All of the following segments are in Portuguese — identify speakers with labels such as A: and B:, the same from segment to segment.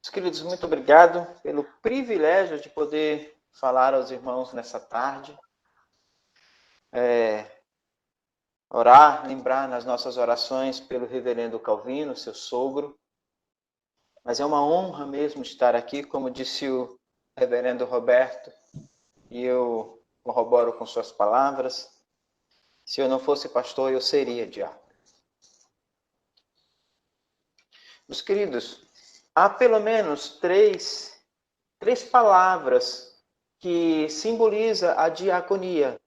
A: Meus queridos, muito obrigado pelo privilégio de poder falar aos irmãos nessa tarde. Orar, lembrar nas nossas orações pelo reverendo Calvino, seu sogro. Mas é uma honra mesmo estar aqui, como disse o reverendo Roberto, e eu corroboro com suas palavras. Se eu não fosse pastor, eu seria diácono. Meus queridos, há pelo menos três palavras que simbolizam a diaconia.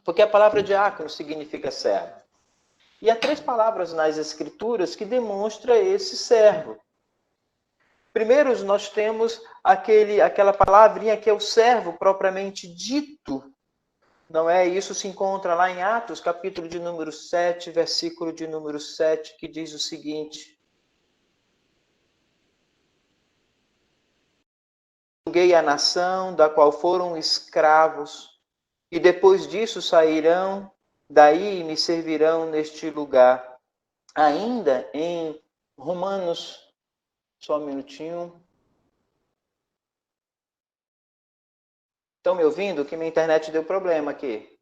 A: Porque a palavra diácono significa servo. E há três palavras nas Escrituras que demonstram esse servo. Primeiro, nós temos aquela palavrinha que é o servo propriamente dito. Não é? Isso se encontra lá em Atos, capítulo de número 7, versículo de número 7, que diz o seguinte: julguei a nação da qual foram escravos, e depois disso sairão daí e me servirão neste lugar. Ainda em Romanos, só um minutinho. Estão me ouvindo? Que minha internet deu problema aqui.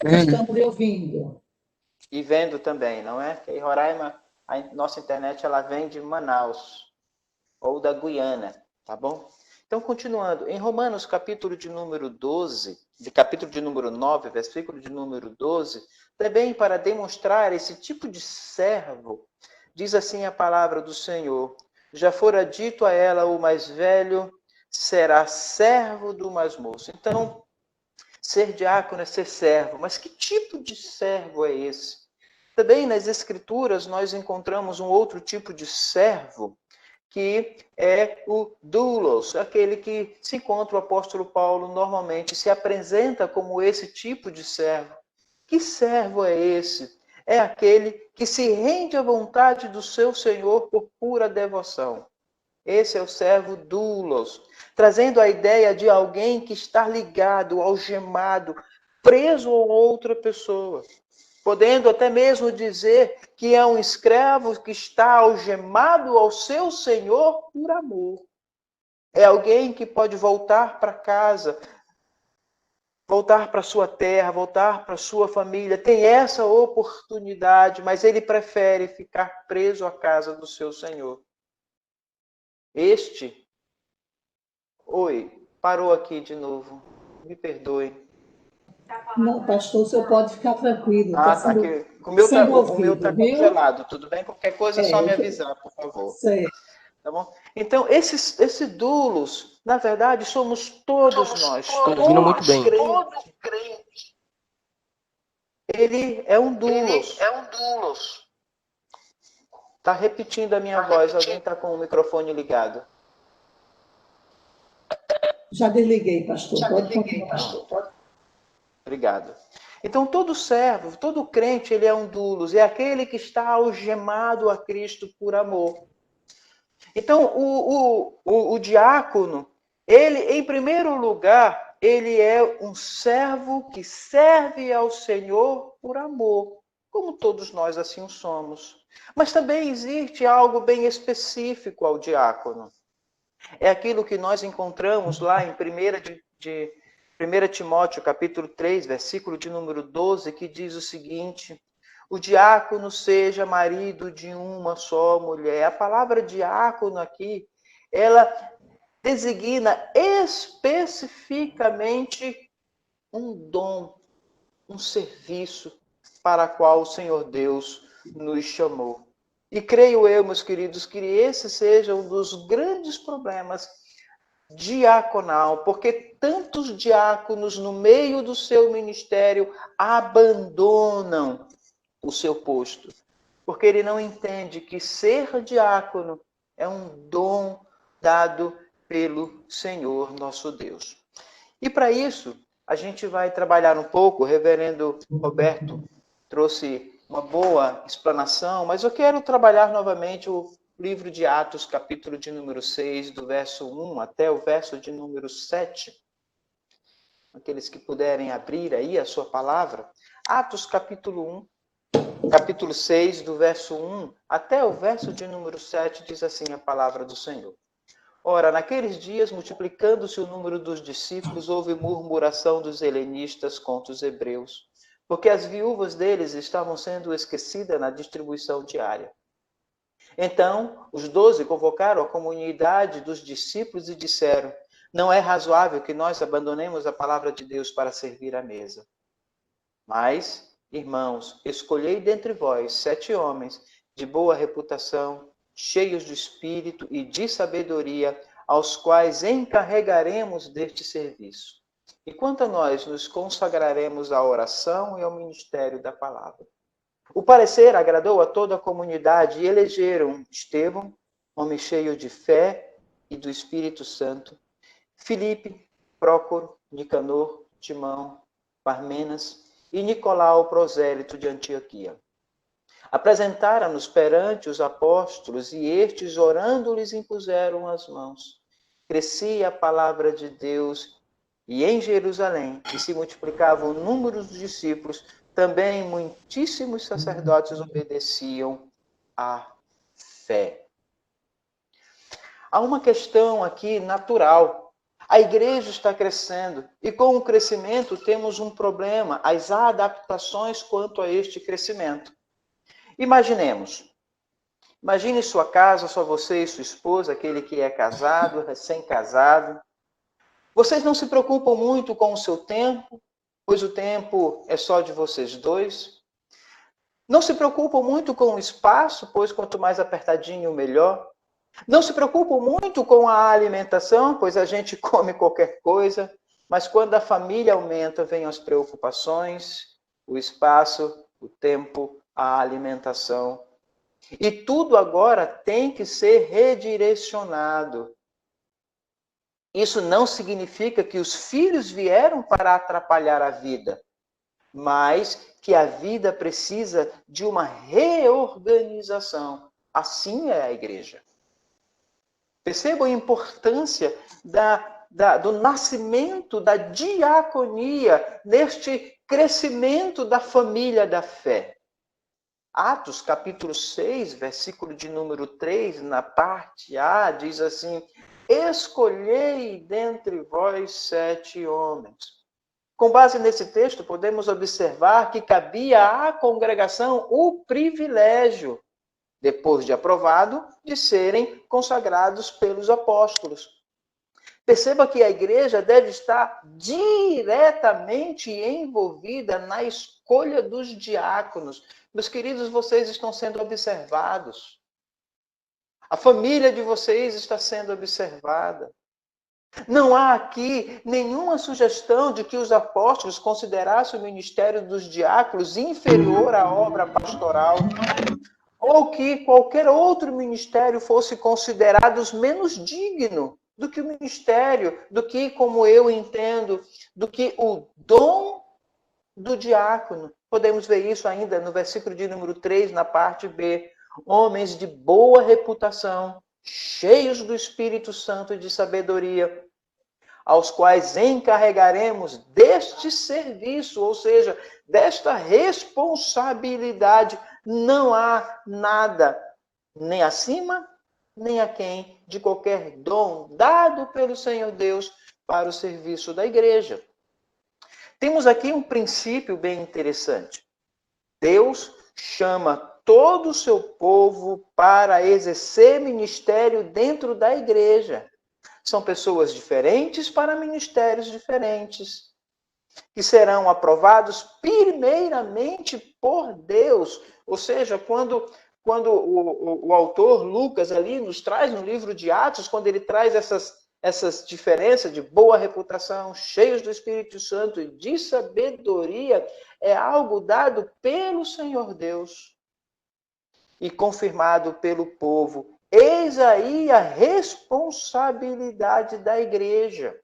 B: Estamos lhe ouvindo.
A: E vendo também, não é? Porque em Roraima, a nossa internet ela vem de Manaus ou da Guiana, tá bom? Então, continuando, em Romanos, capítulo de número 12, capítulo de número 9, versículo de número 12, também para demonstrar esse tipo de servo, diz assim a palavra do Senhor: já fora dito a ela, o mais velho será servo do mais moço. Então, ser diácono é ser servo, mas que tipo de servo é esse? Também nas Escrituras nós encontramos um outro tipo de servo, que é o doulos, aquele que se encontra o apóstolo Paulo normalmente se apresenta como esse tipo de servo. Que servo é esse? É aquele que se rende à vontade do seu Senhor por pura devoção. Esse é o servo doulos, trazendo a ideia de alguém que está ligado, algemado, preso a outra pessoa. Podendo até mesmo dizer que é um escravo que está algemado ao seu senhor por amor. É alguém que pode voltar para casa, voltar para sua terra, voltar para sua família. Tem essa oportunidade, mas ele prefere ficar preso à casa do seu senhor. Oi, parou aqui de novo. Me perdoe.
B: Não, pastor, o senhor pode ficar tranquilo.
A: Ah,
B: Está
A: tá aqui.
B: sendo
A: O meu tá
B: ouvido, viu?
A: congelado, tudo bem? Qualquer coisa é só me avisar, por favor.
B: Sei.
A: Tá bom? Então, esse doulos, na verdade, somos todos nós.
C: Estou ouvindo muito bem.
A: Todo crente. Ele é um doulos. Está repetindo a minha voz. Alguém está com o microfone ligado?
B: Já desliguei, pastor. Pode continuar.
A: Obrigado. Então, todo servo, todo crente, ele é um doulos. É aquele que está algemado a Cristo por amor. Então, o diácono, ele, em primeiro lugar, ele é um servo que serve ao Senhor por amor, como todos nós assim o somos. Mas também existe algo bem específico ao diácono. É aquilo que nós encontramos lá em 1 Timóteo, capítulo 3, versículo de número 12, que diz o seguinte: o diácono seja marido de uma só mulher. A palavra diácono aqui, ela designa especificamente um dom, um serviço para o qual o Senhor Deus nos chamou. E creio eu, meus queridos, que esse seja um dos grandes problemas diaconal, porque tantos diáconos no meio do seu ministério abandonam o seu posto, porque ele não entende que ser diácono é um dom dado pelo Senhor nosso Deus. E para isso, a gente vai trabalhar um pouco, o reverendo Roberto trouxe uma boa explanação, mas eu quero trabalhar novamente o livro de Atos, capítulo de número 6, do verso 1 até o verso de número 7. Aqueles que puderem abrir aí a sua palavra. Atos, capítulo 1, capítulo 6, do verso 1 até o verso de número 7, diz assim a palavra do Senhor. Ora, naqueles dias, multiplicando-se o número dos discípulos, houve murmuração dos helenistas contra os hebreus, porque as viúvas deles estavam sendo esquecidas na distribuição diária. Então, os 12 convocaram a comunidade dos discípulos e disseram: não é razoável que nós abandonemos a palavra de Deus para servir à mesa. Mas, irmãos, escolhei dentre vós 7 homens de boa reputação, cheios de espírito e de sabedoria, aos quais encarregaremos deste serviço. E quanto a nós, nos consagraremos à oração e ao ministério da palavra. O parecer agradou a toda a comunidade e elegeram Estevão, homem cheio de fé e do Espírito Santo, Filipe, Prócoro, Nicanor, Timão, Parmenas e Nicolau, prosélito de Antioquia. Apresentaram-nos perante os apóstolos e estes, orando-lhes, impuseram as mãos. Crescia a palavra de Deus e em Jerusalém, e se multiplicava o número dos discípulos, também muitíssimos sacerdotes obedeciam à fé. Há uma questão aqui natural. A igreja está crescendo e com o crescimento temos um problema, as adaptações quanto a este crescimento. Imagine sua casa, só você e sua esposa, aquele que é casado, recém-casado. Vocês não se preocupam muito com o seu tempo, pois o tempo é só de vocês dois. Não se preocupam muito com o espaço, pois quanto mais apertadinho, melhor. Não se preocupam muito com a alimentação, pois a gente come qualquer coisa. Mas quando a família aumenta, vêm as preocupações, o espaço, o tempo, a alimentação. E tudo agora tem que ser redirecionado. Isso não significa que os filhos vieram para atrapalhar a vida, mas que a vida precisa de uma reorganização. Assim é a igreja. Percebam a importância do nascimento da diaconia neste crescimento da família da fé. Atos, capítulo 6, versículo de número 3, na parte A, diz assim: escolhei dentre vós 7 homens. Com base nesse texto, podemos observar que cabia à congregação o privilégio, depois de aprovado, de serem consagrados pelos apóstolos. Perceba que a igreja deve estar diretamente envolvida na escolha dos diáconos. Meus queridos, vocês estão sendo observados. A família de vocês está sendo observada. Não há aqui nenhuma sugestão de que os apóstolos considerassem o ministério dos diáconos inferior à obra pastoral, ou que qualquer outro ministério fosse considerado menos digno do que o ministério, do que, como eu entendo, do que o dom do diácono. Podemos ver isso ainda no versículo de número 3, na parte B. Homens de boa reputação, cheios do Espírito Santo e de sabedoria, aos quais encarregaremos deste serviço, ou seja, desta responsabilidade. Não há nada, nem acima, nem aquém, de qualquer dom dado pelo Senhor Deus para o serviço da igreja. Temos aqui um princípio bem interessante. Deus chama todo o seu povo para exercer ministério dentro da igreja. São pessoas diferentes para ministérios diferentes, que serão aprovados primeiramente por Deus. Ou seja, quando o autor Lucas ali nos traz no livro de Atos, quando ele traz essas diferenças de boa reputação, cheios do Espírito Santo e de sabedoria, é algo dado pelo Senhor Deus e confirmado pelo povo. Eis aí a responsabilidade da igreja.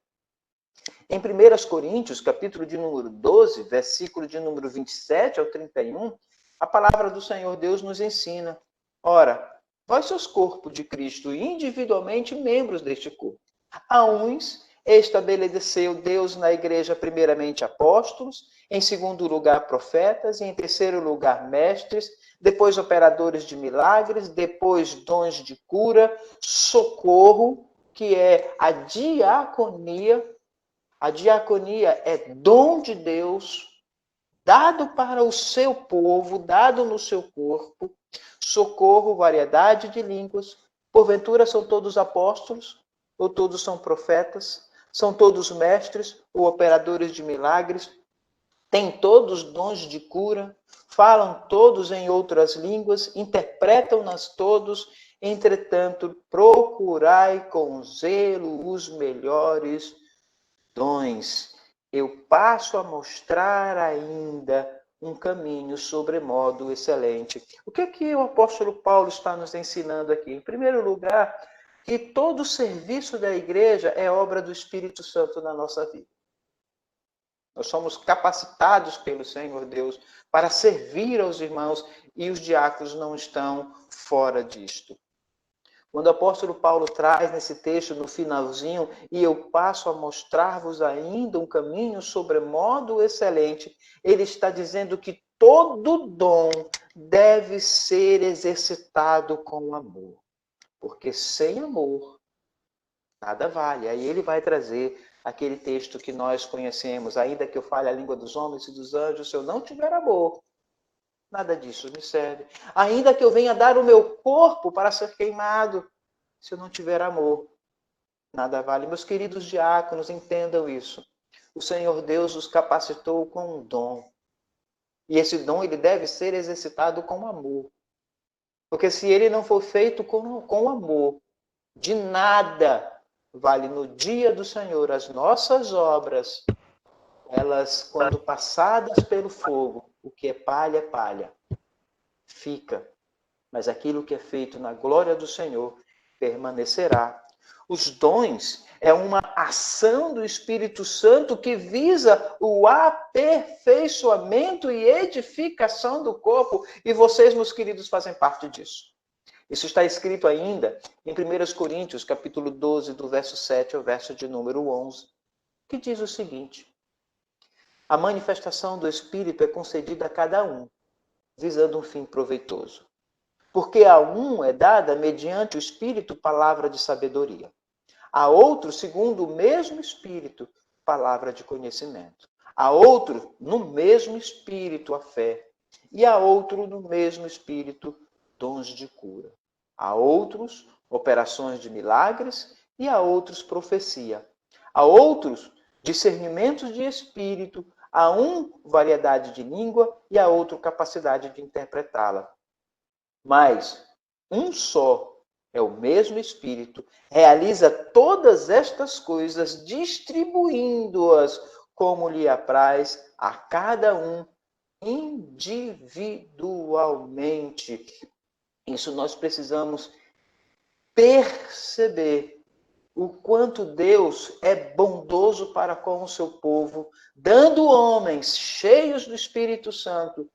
A: Em 1 Coríntios, capítulo de número 12, versículo de número 27 ao 31, a palavra do Senhor Deus nos ensina: ora, vós sois corpo de Cristo e individualmente membros deste corpo. A uns estabeleceu Deus na igreja primeiramente apóstolos, em segundo lugar profetas, e em terceiro lugar mestres, depois operadores de milagres, depois dons de cura, socorro, que é a diaconia. A diaconia é dom de Deus, dado para o seu povo, dado no seu corpo. Socorro, variedade de línguas. Porventura são todos apóstolos? Ou todos são profetas? São todos mestres ou operadores de milagres? Têm todos dons de cura? Falam todos em outras línguas? Interpretam-nas todos? Entretanto, procurai com zelo os melhores dons. Eu passo a mostrar ainda um caminho sobremodo excelente. O que o apóstolo Paulo está nos ensinando aqui? Em primeiro lugar, que todo o serviço da igreja é obra do Espírito Santo na nossa vida. Nós somos capacitados pelo Senhor Deus para servir aos irmãos e os diáconos não estão fora disto. Quando o apóstolo Paulo traz nesse texto, no finalzinho, e eu passo a mostrar-vos ainda um caminho sobremodo excelente, ele está dizendo que todo dom deve ser exercitado com amor. Porque sem amor, nada vale. Aí ele vai trazer aquele texto que nós conhecemos, ainda que eu fale a língua dos homens e dos anjos, se eu não tiver amor, nada disso me serve. Ainda que eu venha dar o meu corpo para ser queimado, se eu não tiver amor, nada vale. Meus queridos diáconos, entendam isso. O Senhor Deus os capacitou com um dom. E esse dom ele deve ser exercitado com amor. Porque se ele não for feito com amor, de nada vale no dia do Senhor as nossas obras. Elas, quando passadas pelo fogo, o que é palha, fica. Mas aquilo que é feito na glória do Senhor permanecerá. Os dons é uma ação do Espírito Santo que visa o aperfeiçoamento e edificação do corpo. E vocês, meus queridos, fazem parte disso. Isso está escrito ainda em 1 Coríntios, capítulo 12, do verso 7 ao verso de número 11, que diz o seguinte: a manifestação do Espírito é concedida a cada um, visando um fim proveitoso. Porque a um é dada, mediante o Espírito, palavra de sabedoria. A outro, segundo o mesmo Espírito, palavra de conhecimento. A outro, no mesmo Espírito, a fé. E a outro, no mesmo Espírito, dons de cura. A outros, operações de milagres. E a outros, profecia. A outros, discernimentos de espírito. A um, variedade de língua. E a outro, capacidade de interpretá-la. Mas um só é o mesmo Espírito, realiza todas estas coisas, distribuindo-as como lhe apraz a cada um individualmente. Isso nós precisamos perceber o quanto Deus é bondoso para com o seu povo, dando homens cheios do Espírito Santo,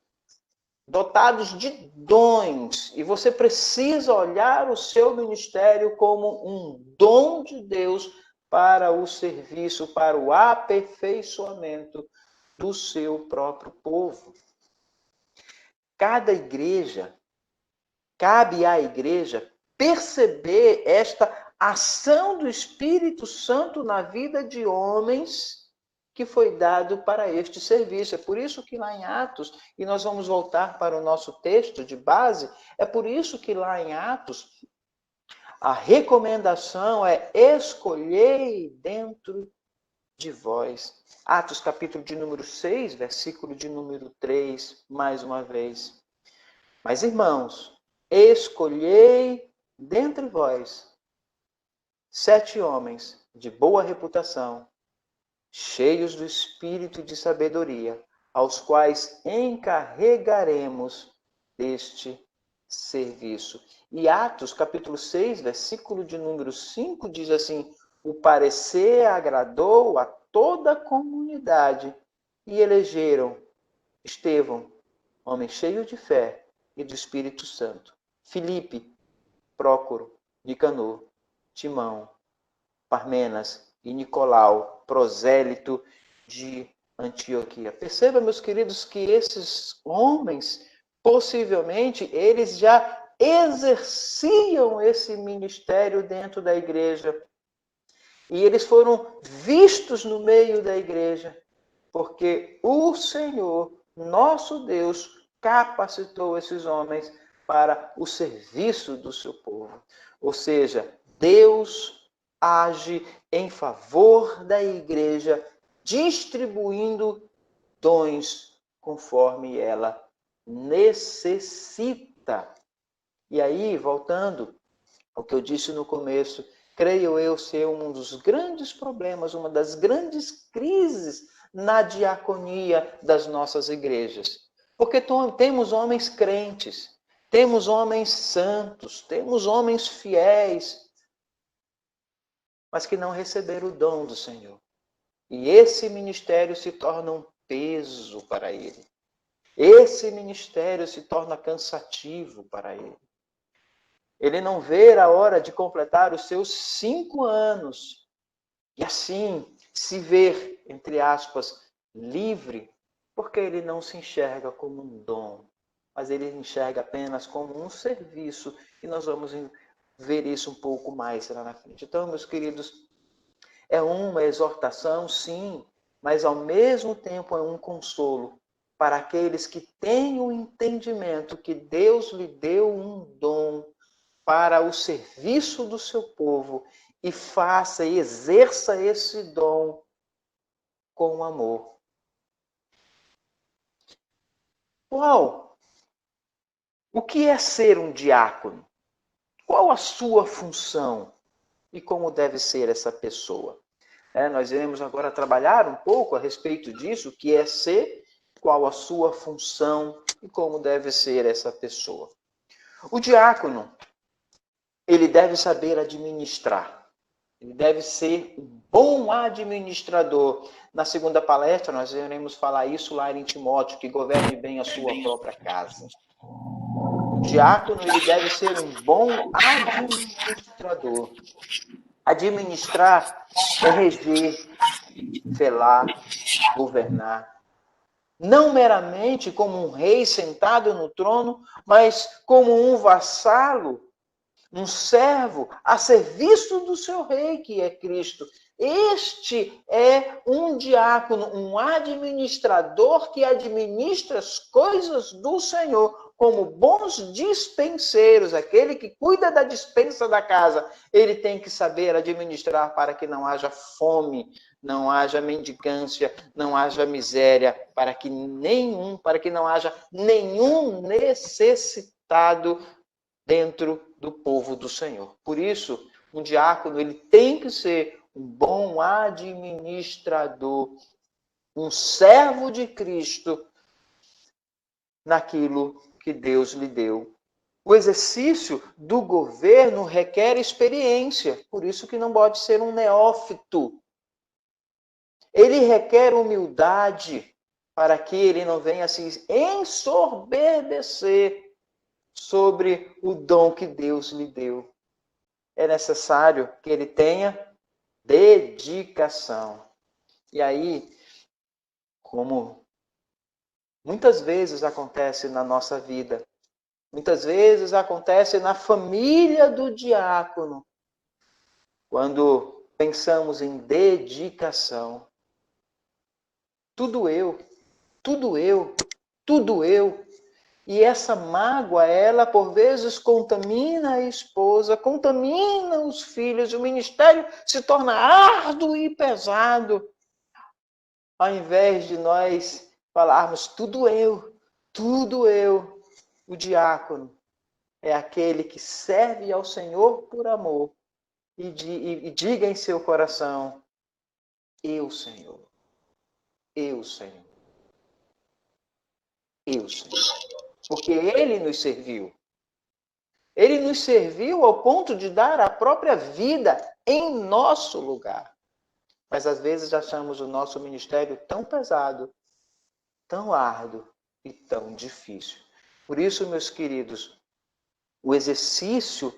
A: dotados de dons, e você precisa olhar o seu ministério como um dom de Deus para o serviço, para o aperfeiçoamento do seu próprio povo. Cada igreja, cabe à igreja perceber esta ação do Espírito Santo na vida de homens que foi dado para este serviço. É por isso que lá em Atos, e nós vamos voltar para o nosso texto de base, é por isso que lá em Atos, a recomendação é escolhei dentro de vós. Atos capítulo de número 6, versículo de número 3, mais uma vez. Mas irmãos, escolhei dentre vós 7 homens de boa reputação, cheios do espírito e de sabedoria, aos quais encarregaremos este serviço. E Atos, capítulo 6, versículo de número 5, diz assim: o parecer agradou a toda a comunidade e elegeram Estevão, homem cheio de fé e do Espírito Santo, Filipe, Prócoro, Nicanor, Timão, Parmenas e Nicolau, prosélito de Antioquia. Perceba, meus queridos, que esses homens, possivelmente, eles já exerciam esse ministério dentro da igreja. E eles foram vistos no meio da igreja, porque o Senhor, nosso Deus, capacitou esses homens para o serviço do seu povo. Ou seja, Deus age em favor da igreja, distribuindo dons conforme ela necessita. E aí, voltando ao que eu disse no começo, creio eu ser um dos grandes problemas, uma das grandes crises na diaconia das nossas igrejas. Porque temos homens crentes, temos homens santos, temos homens fiéis, mas que não receberam o dom do Senhor. E esse ministério se torna um peso para ele. Esse ministério se torna cansativo para ele. Ele não vê a hora de completar os seus 5 anos e assim se ver, entre aspas, livre, porque ele não se enxerga como um dom, mas ele enxerga apenas como um serviço, e nós vamos ver isso um pouco mais lá na frente. Então, meus queridos, é uma exortação, sim, mas ao mesmo tempo é um consolo para aqueles que têm o entendimento que Deus lhe deu um dom para o serviço do seu povo e faça e exerça esse dom com amor. Qual? O que é ser um diácono? Qual a sua função? E como deve ser essa pessoa? Nós iremos agora trabalhar um pouco a respeito disso, o que é ser, qual a sua função e como deve ser essa pessoa. O diácono, ele deve saber administrar. Ele deve ser um bom administrador. Na segunda palestra, nós iremos falar isso lá em Timóteo, que governe bem a sua própria casa. O diácono, ele deve ser um bom administrador. Administrar é reger, velar, governar. Não meramente como um rei sentado no trono, mas como um vassalo, um servo a serviço do seu rei, que é Cristo. Este é um diácono, um administrador que administra as coisas do Senhor, como bons dispenseiros, aquele que cuida da dispensa da casa. Ele tem que saber administrar para que não haja fome, não haja mendicância, não haja miséria, para que não haja nenhum necessitado dentro do povo do Senhor. Por isso, um diácono, ele tem que ser um bom administrador, um servo de Cristo naquilo que Deus lhe deu. O exercício do governo requer experiência, por isso que não pode ser um neófito. Ele requer humildade para que ele não venha se ensoberbecer sobre o dom que Deus lhe deu. É necessário que ele tenha dedicação. E aí, como muitas vezes acontece na nossa vida, muitas vezes acontece na família do diácono, quando pensamos em dedicação. Tudo eu, tudo eu, tudo eu. E essa mágoa, ela por vezes contamina a esposa, contamina os filhos, o ministério se torna árduo e pesado. Ao invés de nós falarmos tudo eu, o diácono é aquele que serve ao Senhor por amor e diga em seu coração, eu, Senhor, eu, Senhor, eu, Senhor. Porque ele nos serviu. Ele nos serviu ao ponto de dar a própria vida em nosso lugar. Mas às vezes achamos o nosso ministério tão pesado, tão árduo e tão difícil. Por isso, meus queridos, o exercício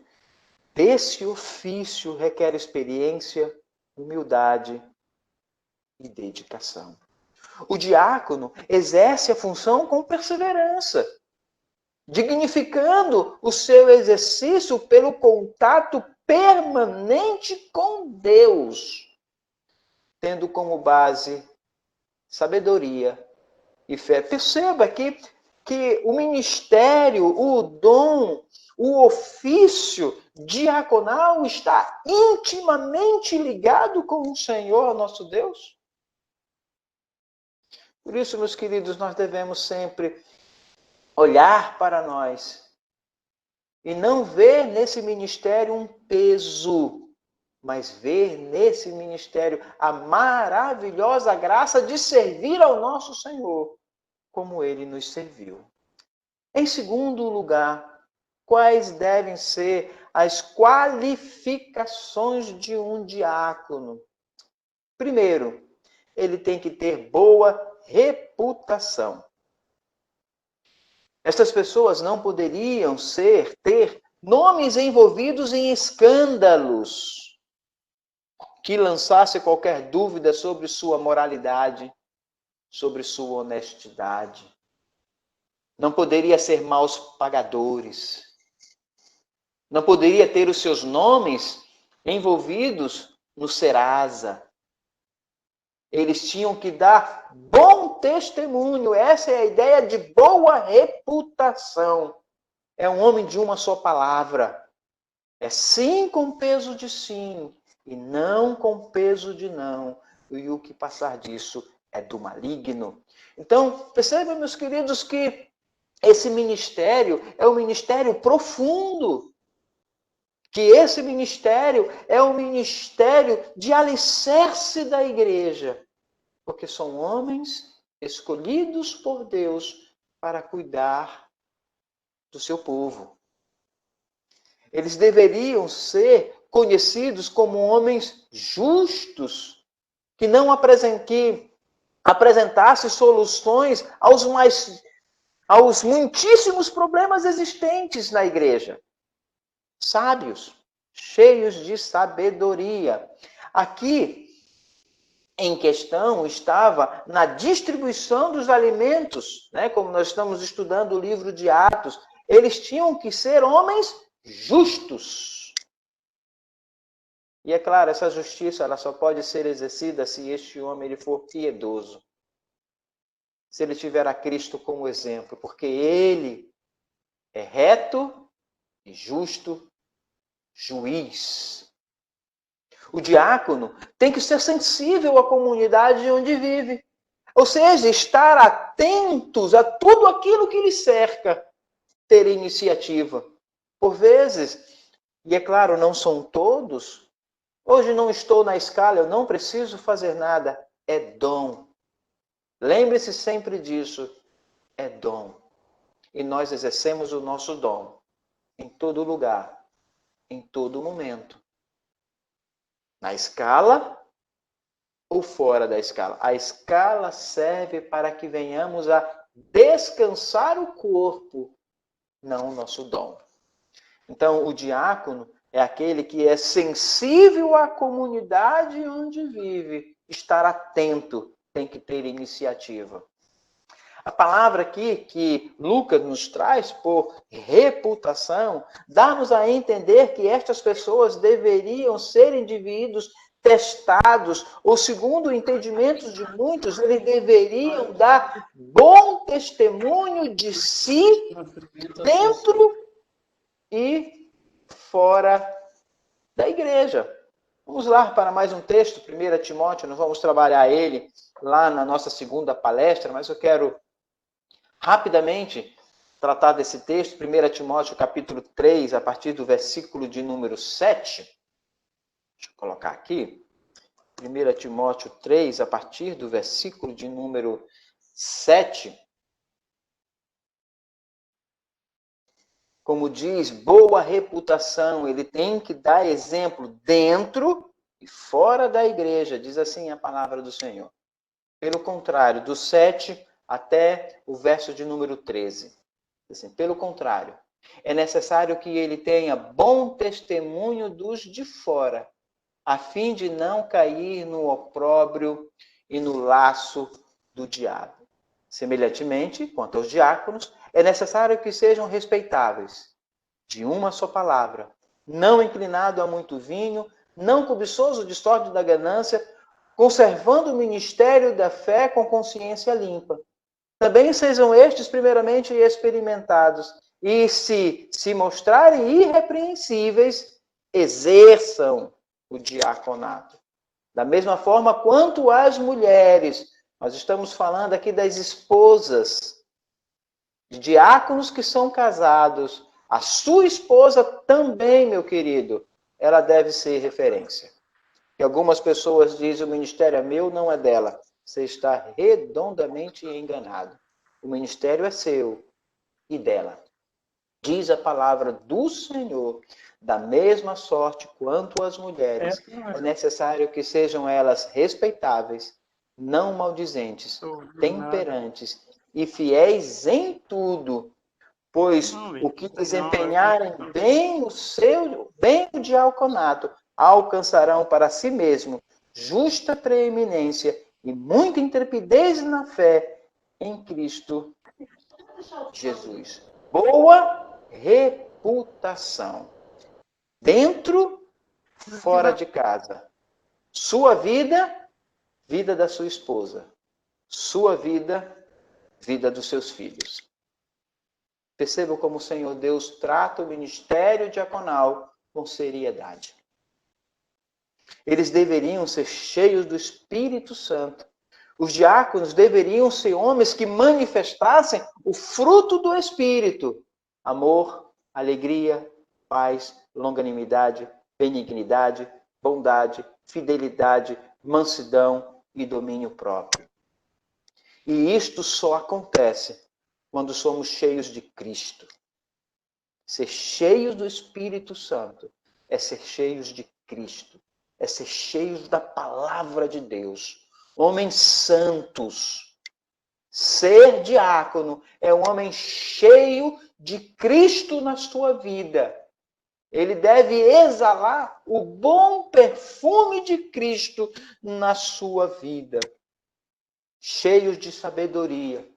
A: desse ofício requer experiência, humildade e dedicação. O diácono exerce a função com perseverança, dignificando o seu exercício pelo contato permanente com Deus, tendo como base sabedoria e fé. Perceba aqui que o ministério, o dom, o ofício diaconal está intimamente ligado com o Senhor, nosso Deus. Por isso, meus queridos, nós devemos sempre olhar para nós e não ver nesse ministério um peso, mas ver nesse ministério a maravilhosa graça de servir ao nosso Senhor, como Ele nos serviu. Em segundo lugar, quais devem ser as qualificações de um diácono? Primeiro, ele tem que ter boa reputação. Estas pessoas não poderiam ter nomes envolvidos em escândalos que lançasse qualquer dúvida sobre sua moralidade, sobre sua honestidade. Não poderia ser maus pagadores. Não poderia ter os seus nomes envolvidos no Serasa. Eles tinham que dar bom testemunho. Essa é a ideia de boa reputação. É um homem de uma só palavra. É sim com peso de sim e não com peso de não. E o que passar disso é do maligno. Então, percebam, meus queridos, que esse ministério é um ministério profundo. Que esse ministério é um ministério de alicerce da igreja. Porque são homens escolhidos por Deus para cuidar do seu povo. Eles deveriam ser conhecidos como homens justos, que não apresentassem soluções aos muitíssimos problemas existentes na igreja. Sábios, cheios de sabedoria. Aqui, em questão, estava na distribuição dos alimentos, né? Como nós estamos estudando o livro de Atos. Eles tinham que ser homens justos. E é claro, essa justiça ela só pode ser exercida se este homem ele for piedoso. Se ele tiver a Cristo como exemplo, porque ele é reto e justo juiz. O diácono tem que ser sensível à comunidade onde vive. Ou seja, estar atentos a tudo aquilo que lhe cerca. Ter iniciativa. Por vezes, e é claro, não são todos, hoje não estou na escala, eu não preciso fazer nada. É dom. Lembre-se sempre disso. É dom. E nós exercemos o nosso dom em todo lugar, em todo momento. Na escala ou fora da escala? A escala serve para que venhamos a descansar o corpo, não o nosso dom. Então, o diácono é aquele que é sensível à comunidade onde vive, estar atento, tem que ter iniciativa. A palavra aqui que Lucas nos traz por reputação, dá-nos a entender que estas pessoas deveriam ser indivíduos testados, ou segundo o entendimento de muitos, eles deveriam dar bom testemunho de si dentro e fora da igreja. Vamos lá para mais um texto, 1 Timóteo, não vamos trabalhar ele lá na nossa segunda palestra, mas eu quero rapidamente tratar desse texto, 1 Timóteo capítulo 3, a partir do versículo de número 7. Deixa eu colocar aqui. 1 Timóteo 3, a partir do versículo de número 7. Como diz, boa reputação, ele tem que dar exemplo dentro e fora da igreja, diz assim a palavra do Senhor. Pelo contrário, do 7 até o verso de número 13. Assim, pelo contrário, é necessário que ele tenha bom testemunho dos de fora, a fim de não cair no opróbrio e no laço do diabo. Semelhantemente, quanto aos diáconos, é necessário que sejam respeitáveis, de uma só palavra, não inclinado a muito vinho, não cobiçoso de sorte da ganância, conservando o ministério da fé com consciência limpa. Também sejam estes primeiramente experimentados, e se mostrarem irrepreensíveis, exerçam o diaconato. Da mesma forma quanto às mulheres, nós estamos falando aqui das esposas, de diáconos que são casados. A sua esposa também, meu querido, ela deve ser referência. E algumas pessoas dizem, o ministério é meu, não é dela. Você está redondamente enganado. O ministério é seu e dela. Diz a palavra do Senhor, da mesma sorte quanto as mulheres, é necessário que sejam elas respeitáveis, não maldizentes, temperantes e fiéis em tudo, pois o que desempenharem bem o diaconato, alcançarão para si mesmo justa preeminência e muita intrepidez na fé em Cristo Jesus. Boa reputação. Dentro, fora de casa. Sua vida, vida da sua esposa. Sua vida, vida dos seus filhos. Perceba como o Senhor Deus trata o ministério diaconal com seriedade. Eles deveriam ser cheios do Espírito Santo. Os diáconos deveriam ser homens que manifestassem o fruto do Espírito. Amor, alegria, paz, longanimidade, benignidade, bondade, fidelidade, mansidão e domínio próprio. E isto só acontece quando somos cheios de Cristo. Ser cheios do Espírito Santo é ser cheios de Cristo. É ser cheios da palavra de Deus. Homens santos. Ser diácono é um homem cheio de Cristo na sua vida. Ele deve exalar o bom perfume de Cristo na sua vida. Cheios de sabedoria.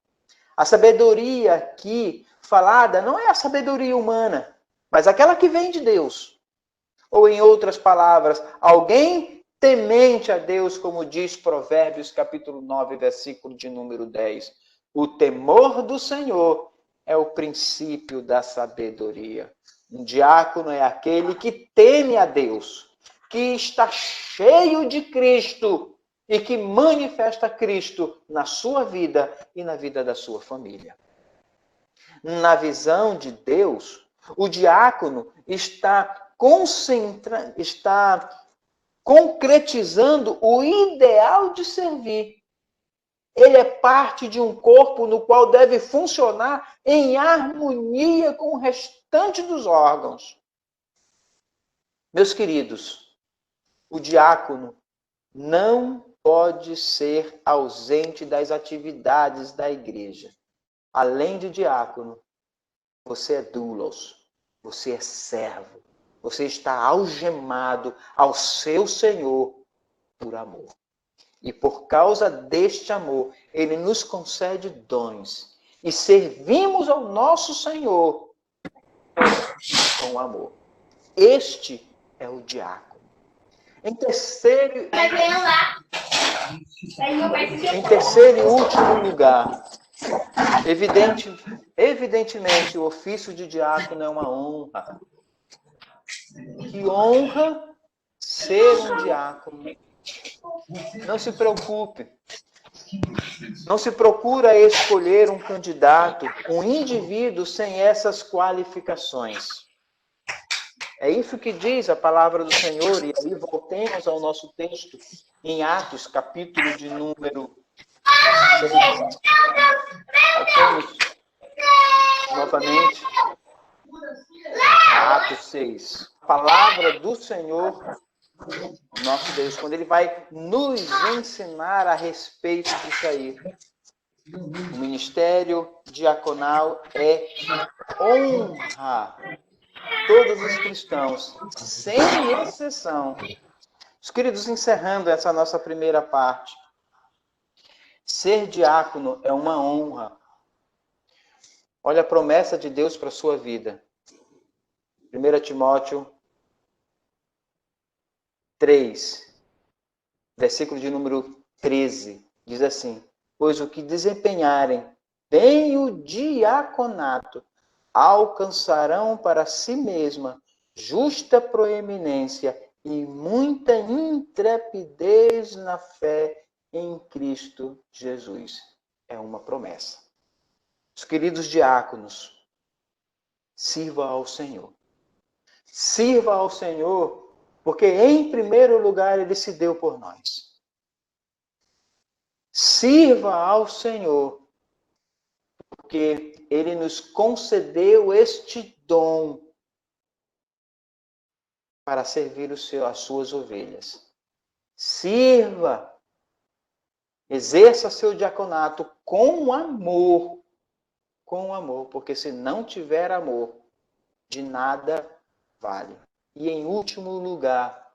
A: A sabedoria aqui falada não é a sabedoria humana, mas aquela que vem de Deus. Ou em outras palavras, alguém temente a Deus, como diz Provérbios capítulo 9, versículo de número 10. O temor do Senhor é o princípio da sabedoria. Um diácono é aquele que teme a Deus, que está cheio de Cristo e que manifesta Cristo na sua vida e na vida da sua família. Na visão de Deus, o diácono está concretizando o ideal de servir. Ele é parte de um corpo no qual deve funcionar em harmonia com o restante dos órgãos. Meus queridos, o diácono não pode ser ausente das atividades da igreja. Além de diácono, você é doulos, você é servo, você está algemado ao seu Senhor por amor. E por causa deste amor, ele nos concede dons. E servimos ao nosso Senhor com amor. Este é o diácono. Em terceiro e último lugar, evidentemente, o ofício de diácono é uma honra. Que honra ser um diácono. Não se preocupe. Não se procura escolher um candidato, um indivíduo sem essas qualificações. É isso que diz a palavra do Senhor. E aí voltemos ao nosso texto em Atos, capítulo de número 6. Voltemos novamente. Atos 6. A palavra do Senhor, nosso Deus, quando ele vai nos ensinar a respeito disso aí. O ministério diaconal é honra. Todos os cristãos, sem exceção, Os queridos, encerrando essa nossa primeira parte, ser diácono é uma honra. Olha a promessa de Deus para a sua vida. 1 Timóteo 3, versículo de número 13, diz assim: pois o que desempenharem bem o diaconato alcançarão para si mesma justa proeminência e muita intrepidez na fé em Cristo Jesus. É uma promessa. Os queridos diáconos, sirva ao Senhor. Sirva ao Senhor, porque em primeiro lugar Ele se deu por nós. Sirva ao Senhor, porque Ele nos concedeu este dom para servir as suas ovelhas. Sirva, exerça seu diaconato com amor, porque se não tiver amor, de nada vale. E em último lugar,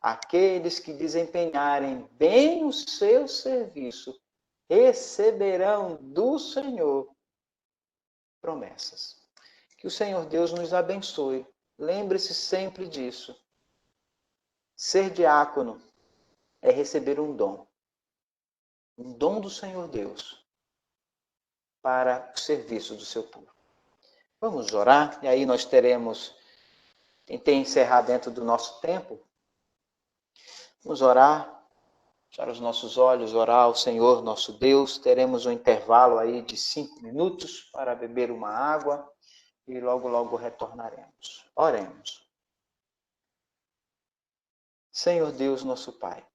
A: aqueles que desempenharem bem o seu serviço receberão do Senhor promessas. Que o Senhor Deus nos abençoe. Lembre-se sempre disso. Ser diácono é receber um dom do Senhor Deus para o serviço do seu povo. Vamos orar, e aí nós teremos, tentei encerrar dentro do nosso tempo, vamos orar, fechar os nossos olhos, orar ao Senhor nosso Deus, teremos um intervalo aí de 5 minutos para beber uma água e logo, logo retornaremos. Oremos. Senhor Deus, nosso Pai,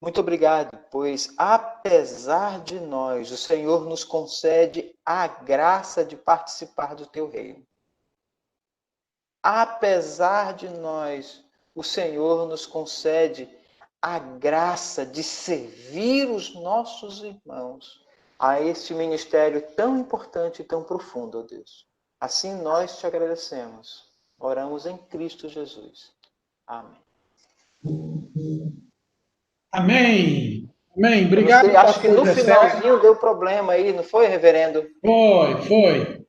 A: muito obrigado, pois apesar de nós, o Senhor nos concede a graça de participar do Teu reino. Apesar de nós, o Senhor nos concede a graça de servir os nossos irmãos a este ministério tão importante e tão profundo, ó Deus. Assim nós te agradecemos. Oramos em Cristo Jesus. Amém.
C: Amém. Amém. Obrigado,
A: acho que
C: pastor
A: no
C: Gessé.
A: finalzinho deu problema aí, não foi, reverendo?
C: Foi.